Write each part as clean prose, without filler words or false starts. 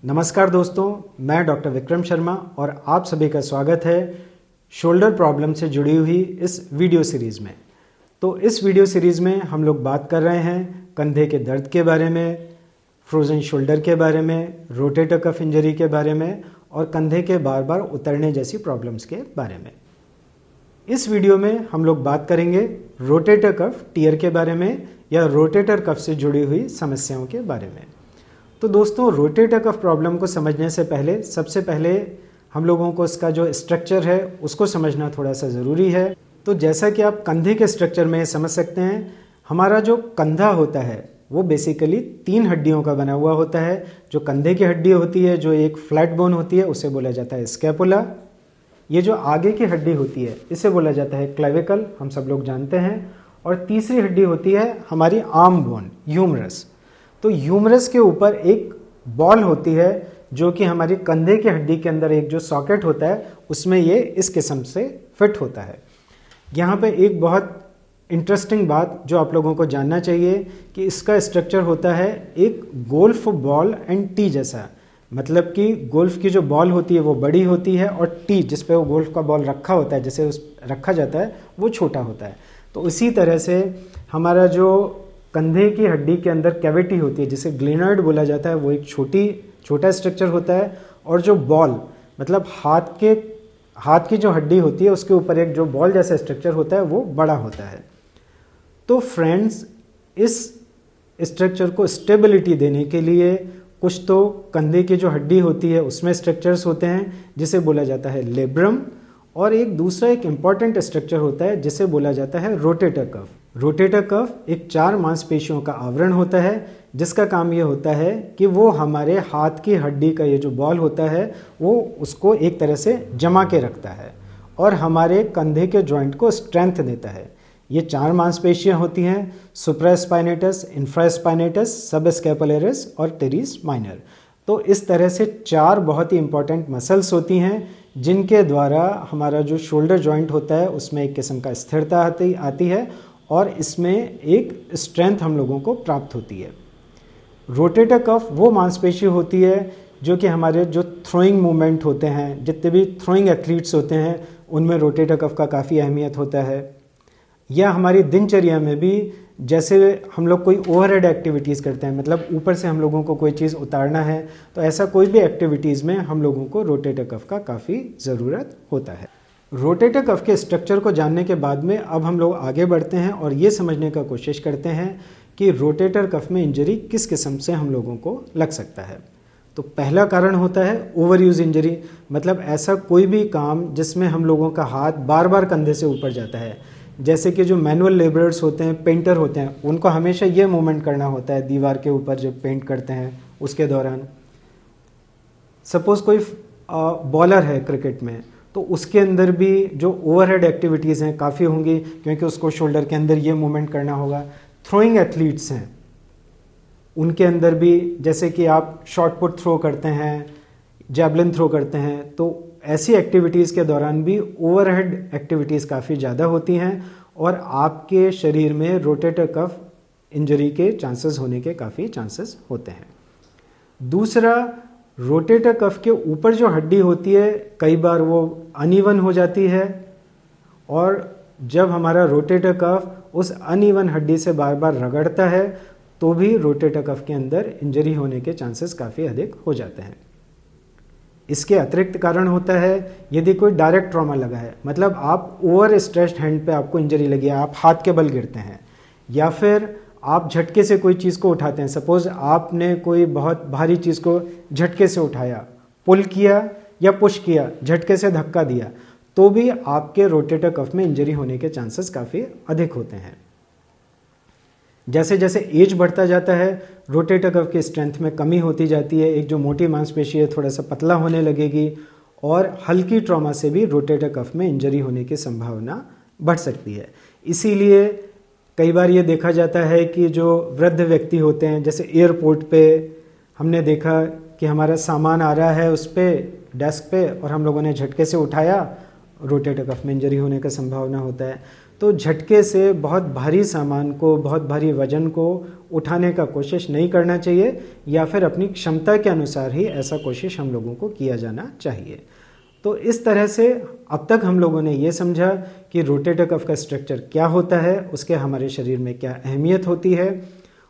नमस्कार दोस्तों, मैं डॉक्टर विक्रम शर्मा और आप सभी का स्वागत है शोल्डर प्रॉब्लम से जुड़ी हुई इस वीडियो सीरीज़ में। तो इस वीडियो सीरीज़ में हम लोग बात कर रहे हैं कंधे के दर्द के बारे में, फ्रोजन शोल्डर के बारे में, रोटेटर कफ इंजरी के बारे में और कंधे के बार बार उतरने जैसी प्रॉब्लम्स के बारे में। इस वीडियो में हम लोग बात करेंगे रोटेटर कफ टियर के बारे में या रोटेटर कफ से जुड़ी हुई समस्याओं के बारे में। तो दोस्तों, रोटेटर कफ प्रॉब्लम को समझने से पहले सबसे पहले हम लोगों को इसका जो स्ट्रक्चर है उसको समझना थोड़ा सा ज़रूरी है। तो जैसा कि आप कंधे के स्ट्रक्चर में समझ सकते हैं, हमारा जो कंधा होता है वो बेसिकली 3 हड्डियों का बना हुआ होता है। जो कंधे की हड्डी होती है, जो एक फ्लैट बोन होती है, उसे बोला जाता है स्कैपुला। ये जो आगे की हड्डी होती है इसे बोला जाता है क्लेविकल, हम सब लोग जानते हैं। और तीसरी हड्डी होती है हमारी आर्म बोन, ह्यूमरस। तो ह्यूमरस के ऊपर एक बॉल होती है जो कि हमारी कंधे की हड्डी के अंदर एक जो सॉकेट होता है उसमें ये इस किस्म से फिट होता है। यहाँ पे एक बहुत इंटरेस्टिंग बात जो आप लोगों को जानना चाहिए कि इसका स्ट्रक्चर होता है एक गोल्फ बॉल एंड टी जैसा। मतलब कि गोल्फ की जो बॉल होती है वो बड़ी होती है और टी जिस पे वो गोल्फ का बॉल रखा होता है, जिसे रखा जाता है, वो छोटा होता है। तो इसी तरह से हमारा जो कंधे की हड्डी के अंदर कैविटी होती है जिसे ग्लेनॉइड बोला जाता है, वो एक छोटा स्ट्रक्चर होता है। और जो बॉल मतलब हाथ की जो हड्डी होती है उसके ऊपर एक जो बॉल जैसा स्ट्रक्चर होता है वो बड़ा होता है। तो फ्रेंड्स, इस स्ट्रक्चर को स्टेबिलिटी देने के लिए कुछ तो कंधे की जो हड्डी होती है उसमें स्ट्रक्चर्स होते हैं जिसे बोला जाता है लेब्रम, और एक दूसरा एक इम्पॉर्टेंट स्ट्रक्चर होता है जिसे बोला जाता है रोटेटर कफ। रोटेटर कफ एक 4 मांसपेशियों का आवरण होता है जिसका काम ये होता है कि वो हमारे हाथ की हड्डी का ये जो बॉल होता है वो उसको एक तरह से जमा के रखता है और हमारे कंधे के जॉइंट को स्ट्रेंथ देता है। ये 4 मांसपेशियां होती हैं, सुप्रास्पाइनेटस, इंफ्रास्पाइनेटस, सबस्कैपुलरिस और टेरिस माइनर। तो इस तरह से 4 बहुत ही इंपॉर्टेंट मसल्स होती हैं जिनके द्वारा हमारा जो शोल्डर जॉइंट होता है उसमें एक किस्म का स्थिरता आती है और इसमें एक स्ट्रेंथ हम लोगों को प्राप्त होती है। रोटेटर कफ वो मांसपेशी होती है जो कि हमारे जो थ्रोइंग मूवमेंट होते हैं, जितने भी थ्रोइंग एथलीट्स होते हैं उनमें रोटेटर कफ का काफ़ी अहमियत होता है। या हमारी दिनचर्या में भी जैसे हम लोग कोई ओवरहेड एक्टिविटीज़ करते हैं, मतलब ऊपर से हम लोगों को कोई चीज़ उतारना है, तो ऐसा कोई भी एक्टिविटीज़ में हम लोगों को रोटेटर कफ का काफ़ी ज़रूरत होता है। रोटेटर कफ के स्ट्रक्चर को जानने के बाद में अब हम लोग आगे बढ़ते हैं और ये समझने का कोशिश करते हैं कि रोटेटर कफ में इंजरी किस किस्म से हम लोगों को लग सकता है। तो पहला कारण होता है ओवर यूज इंजरी, मतलब ऐसा कोई भी काम जिसमें हम लोगों का हाथ बार बार कंधे से ऊपर जाता है। जैसे कि जो मैनुअल लेबरर्स होते हैं, पेंटर होते हैं, उनको हमेशा ये मूवमेंट करना होता है दीवार के ऊपर जब पेंट करते हैं उसके दौरान। सपोज कोई बॉलर है क्रिकेट में, तो उसके अंदर भी जो ओवरहेड एक्टिविटीज़ हैं काफ़ी होंगी क्योंकि उसको शोल्डर के अंदर ये मूवमेंट करना होगा। थ्रोइंग एथलीट्स हैं, उनके अंदर भी जैसे कि आप शॉर्ट पुट थ्रो करते हैं, जैवलिन थ्रो करते हैं, तो ऐसी एक्टिविटीज़ के दौरान भी ओवरहेड एक्टिविटीज़ काफ़ी ज़्यादा होती हैं और आपके शरीर में रोटेटर कफ इंजरी के चांसेस होने के काफ़ी चांसेस होते हैं। दूसरा, रोटेटर कफ के ऊपर जो हड्डी होती है कई बार वो अनइवन हो जाती है और जब हमारा रोटेटर कफ उस अनइवन हड्डी से बार बार रगड़ता है तो भी रोटेटर कफ के अंदर इंजरी होने के चांसेस काफ़ी अधिक हो जाते हैं। इसके अतिरिक्त कारण होता है यदि कोई डायरेक्ट ट्रॉमा लगा है, मतलब आप ओवर स्ट्रेस्ड हैंड पे आपको इंजरी लगी है, आप हाथ के बल गिरते हैं या फिर आप झटके से कोई चीज़ को उठाते हैं। सपोज आपने कोई बहुत भारी चीज़ को झटके से उठाया, पुल किया या पुश किया, झटके से धक्का दिया, तो भी आपके रोटेटर कफ में इंजरी होने के चांसेस काफ़ी अधिक होते हैं। जैसे जैसे एज बढ़ता जाता है रोटेटर कफ की स्ट्रेंथ में कमी होती जाती है, एक जो मोटी मांसपेशी है थोड़ा सा पतला होने लगेगी और हल्की ट्रॉमा से भी रोटेटर कफ में इंजरी होने की संभावना बढ़ सकती है। इसीलिए कई बार ये देखा जाता है कि जो वृद्ध व्यक्ति होते हैं, जैसे एयरपोर्ट पे हमने देखा कि हमारा सामान आ रहा है उस पर डेस्क पे और हम लोगों ने झटके से उठाया, रोटेटर कफ में इंजरी होने का संभावना होता है। तो झटके से बहुत भारी सामान को, बहुत भारी वजन को उठाने का कोशिश नहीं करना चाहिए, या फिर अपनी क्षमता के अनुसार ही ऐसा कोशिश हम लोगों को किया जाना चाहिए। तो इस तरह से अब तक हम लोगों ने ये समझा कि रोटेटर कफ का स्ट्रक्चर क्या होता है, उसके हमारे शरीर में क्या अहमियत होती है,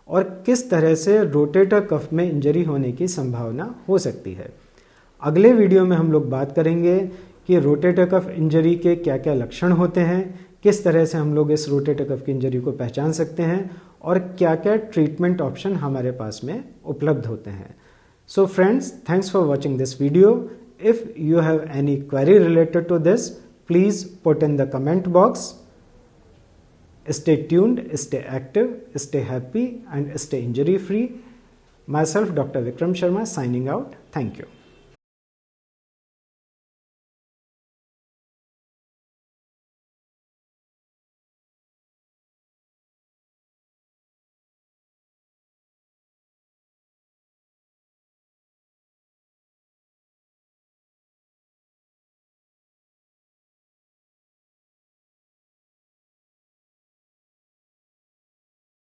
और किस तरह से रोटेटर कफ में इंजरी होने की संभावना हो सकती है। अगले वीडियो में हम लोग बात करेंगे कि रोटेटर कफ इंजरी के क्या क्या लक्षण होते हैं, किस तरह से हम लोग इस रोटेटर कफ की इंजरी को पहचान सकते हैं, और क्या क्या ट्रीटमेंट ऑप्शन हमारे पास में उपलब्ध होते हैं। So friends, thanks for watching this video. If you have any query related to this, please put in the comment box. Stay tuned, stay active, stay happy, and stay injury free. Myself, Dr. Vikram Sharma, signing out. Thank you.